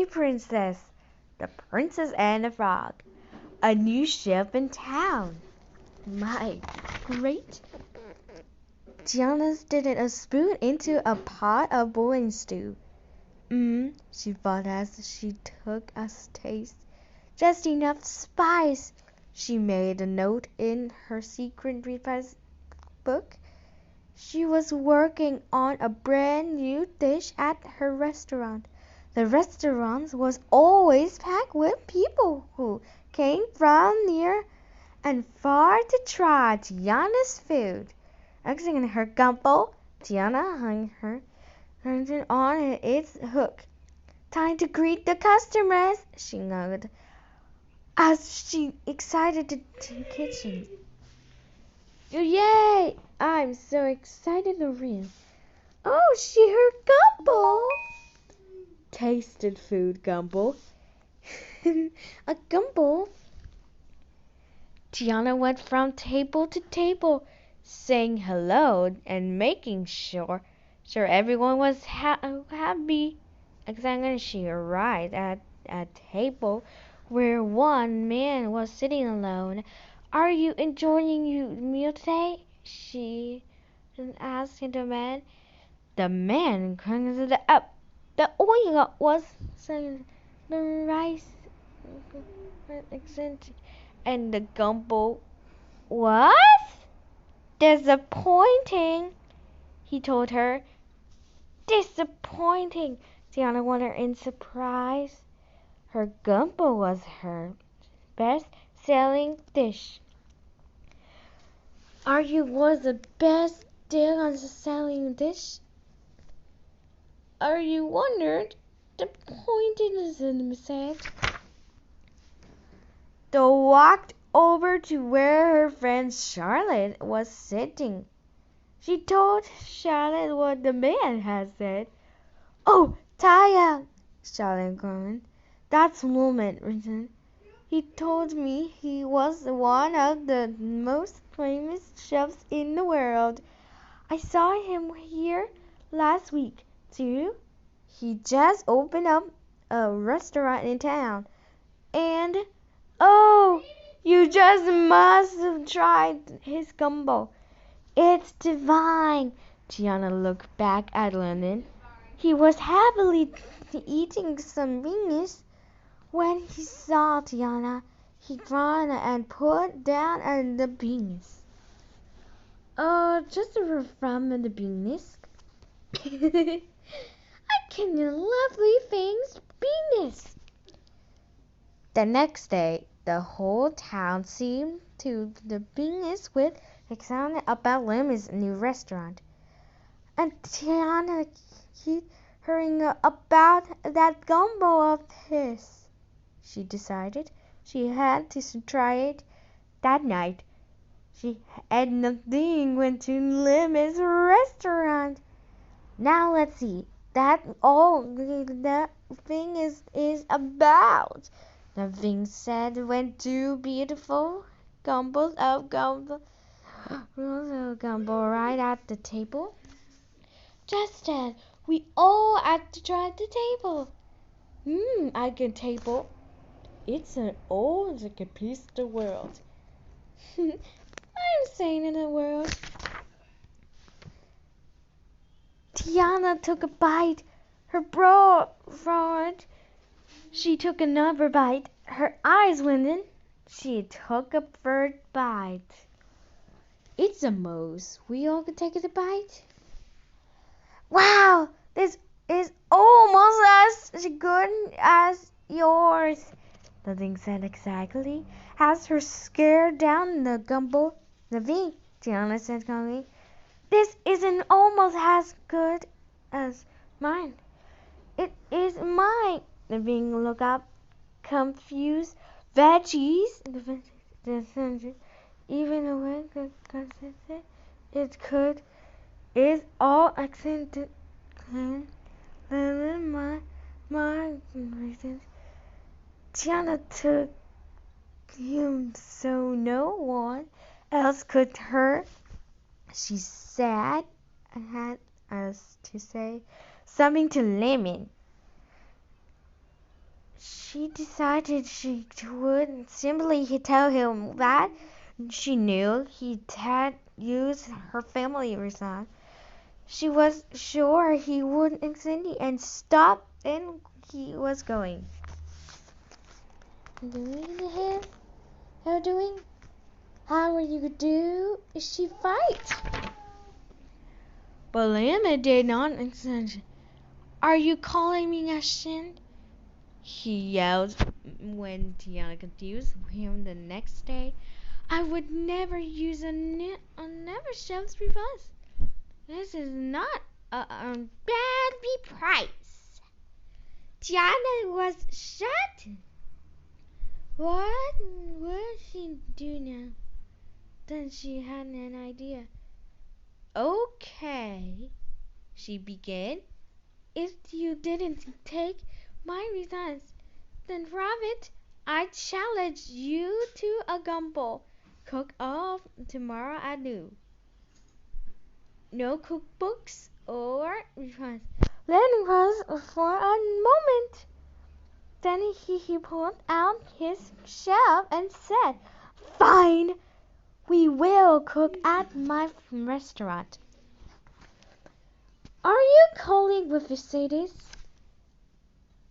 Hey, Princess! The Princess and the Frog. A new ship in town. My, great! Gianna dipped a spoon into a pot of boiling stew. She thought as she took a taste. Just enough spice. She made a note in her secret recipe book. She was working on a brand new dish at her restaurant. The restaurant was always packed with people who came from near and far to try Gianna's food. Exiting her gumbo, Gianna hung her lantern on its hook. Time to greet the customers, she nodded as she exited the kitchen. Yay! I'm so excited to read. Oh, she heard gumbo. Tasted food gumbo. A gumbo. Gianna went from table to table, saying hello and making sure everyone was happy. Exactly, she arrived at a table where one man was sitting alone. Are you enjoying your meal today? She asked the man. The man cranked it up. The oil was saying the rice and the gumbo. What? Disappointing, he told her. Disappointing, Tiana wondered in surprise. Her gumbo was her best-selling dish. Was the best selling dish? Are you wondered? The point isn't said. They walked over to where her friend Charlotte was sitting. She told Charlotte what the man had said. Oh, Taya, Charlotte groaned. That's woman. He told me he was one of the most famous chefs in the world. I saw him here last week, too. He just opened up a restaurant in town. And, oh, you just must have tried his gumbo. It's divine. Gianna looked back at Lennon. He was happily eating some beans. When he saw Gianna, he ran and put down the beans. Just from the beans. I can do lovely things, beans. The next day, the whole town seemed to the beans with excitement about Lemon's new restaurant. And Tiana kept hearing about that gumbo of his. She decided she had to try it that night. She had nothing went to Lemon's restaurant. Now let's see. That all the thing is about. The thing said when two beautiful gumbos of gumbo right at the table. Just then, we all had to try the table. I can table. It's an old like a piece of the world. I'm saying in the world. Tiana took a bite. Her brow frowned. She took another bite. Her eyes widened. She took a third bite. It's a mouse. We all could take a bite. Wow, this is almost as good as yours. The thing said exactly as her scared down the gumbo. The thing, Gianna said calmly. This isn't almost as good as mine. It is mine. The thing looked up, confused. Veggies. Even the way it could is all accented. My reasons. Gianna took him so no one else could hurt. She said had us to say something to Lemon. she decided she would simply tell him that she knew he had used her family reason. She was sure he wouldn't accidentally and stop, and he was going. How are you do? Is she fight? But Lima did not accept. Are you calling me a shin? He yelled when Tiana confused him the next day. I would never use a never shelves reverse. This is not a bad price. Tiana was shocked. What would she do now? Then she had an idea. Okay, she began. If you didn't take my reasons, then Rabbit, I challenge you to a gumbo cook-off tomorrow at noon. No cookbooks or refunds. Lenny was for a moment. Then he pulled out his shelf and said, Fine, we will cook at my restaurant. Are you calling with Mercedes?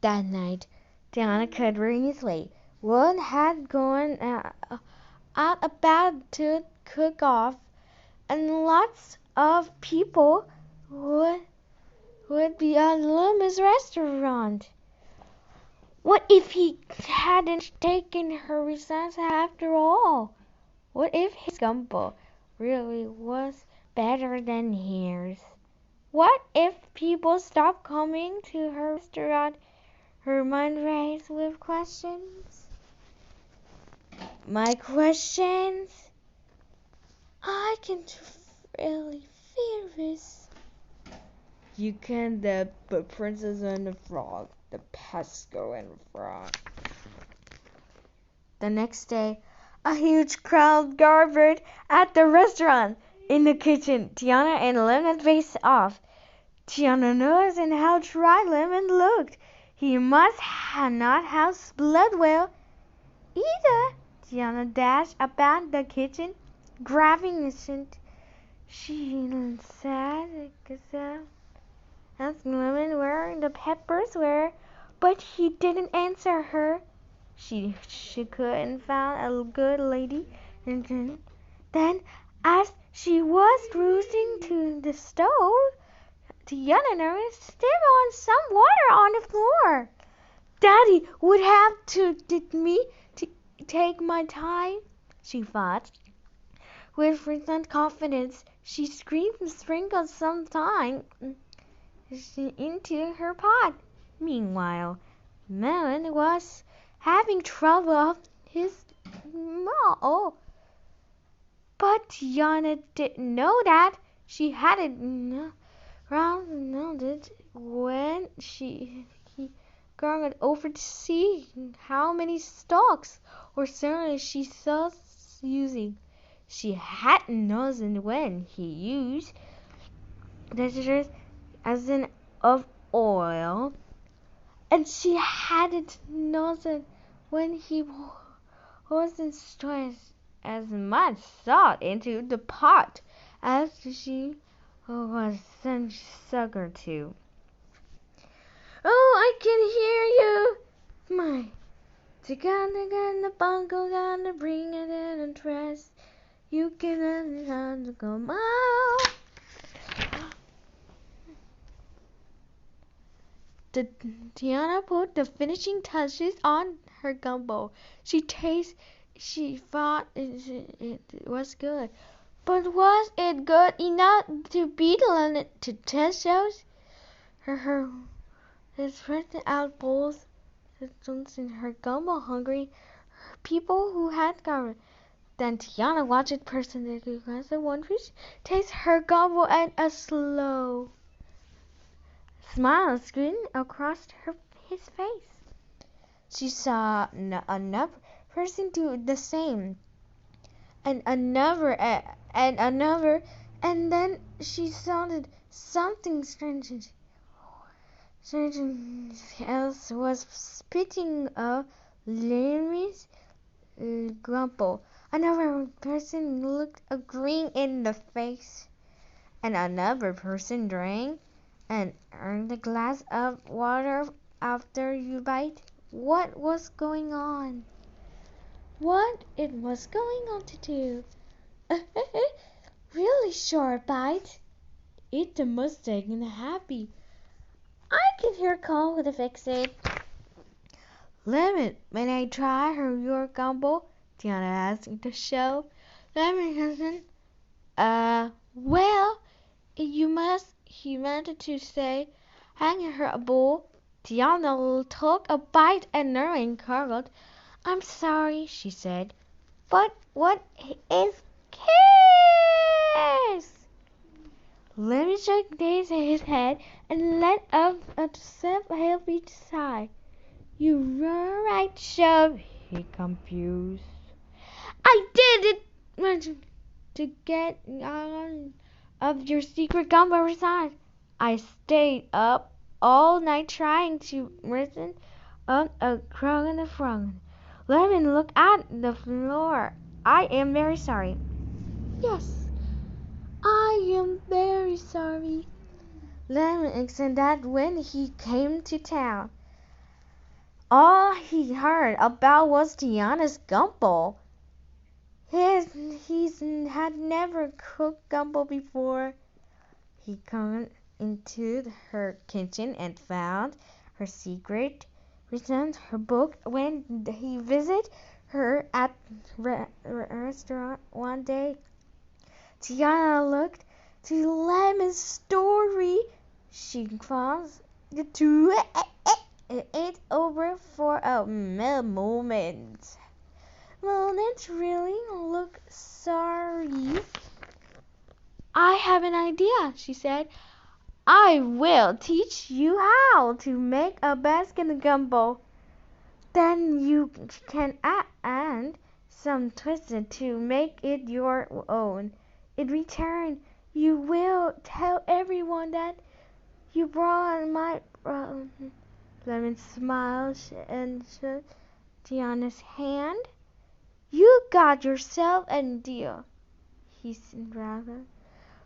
That night, Diana could easily. Wood had gone out about to cook off, and lots of people would be at Luma's restaurant. What if he hadn't taken her reasons after all? What if his gumbo really was better than hers? What if people stopped coming to her restaurant? Her mind raced with questions. My questions? I can really feel this. You can the Princess and the Frog, the Pesco and the Frog. The next day, a huge crowd gathered at the restaurant. In the kitchen, Tiana and Lemon faced off. Tiana noticed how dry Lemon looked. He must not have blood well either. Tiana dashed about the kitchen, grabbing a shint. She said, asked Lemon where the peppers were, but he didn't answer her. She couldn't find a good lady. And then, as she was cruising to the stove, Tiana noticed there was some water on the floor. Daddy would have to me to take my time, she thought. With recent confidence, she sprinkled some thyme into her pot. Meanwhile, Melon was having trouble of his mouth. But Tiana didn't know that. She hadn't rounded when he gone over to see how many stalks or cereals she saw using. She hadn't noticed when he used the as in of oil, and she hadn't noticed when he wasn't stressed as much salt into the pot as she was sent sugar to. Oh, I can hear you! My, the bungle gonna bring it in a dress. You can come out. Tiana put the finishing touches on her gumbo. She thought it was good. But was it good enough to beat to test shows? His spread out bowls in her gumbo hungry people who had covered. Then Tiana watched person that glass of one fish taste her gumbo and a slow smile screened across his face. She saw another person do the same, and another, and then she sounded something strange. Someone else was spitting a Lemmy's grumble. Another person looked a green in the face, and another person drank and earned a glass of water after you bite. What was going on? What it was going on to do? Really short bite. It's a mistake and happy. I can hear call with a fix it. Lemon, may I try your gumbo? Tiana asked the show. Lemon cousin. Well, you must, he wanted to say, hanging her a bowl. Tiana took a bite and Noreen curled. I'm sorry, she said, but what is kiss? Lemon shook his head and let out a heavy sigh. You were right, Shove, he confused. I did it to get on of your secret gumbo reside. I stayed up all night trying to reason up a crow and a frog. Lemon looked at the floor. I am very sorry. Yes, I am very sorry. Lemon said that when he came to town, all he heard about was Tiana's gumbo. He had never cooked gumbo before. He came into her kitchen and found her secret, returned her book when he visited her at restaurant one day. Tiana looked to Lemon's story. She paused to it over for a moment. Moment really look sorry. I have an idea, she said. I will teach you how to make a basket gumbo. Then you can add some twisted to make it your own. In return, you will tell everyone that you brought my Lemon smiled and shook Tiana's hand. You got yourself a deal, he said rather.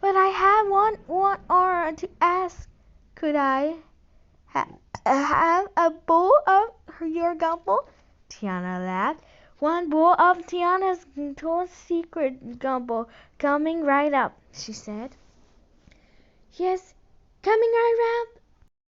But I have one or to ask. Could I have a bowl of your gumbo? Tiana laughed. One bowl of Tiana's secret gumbo coming right up, she said. Yes, coming right up.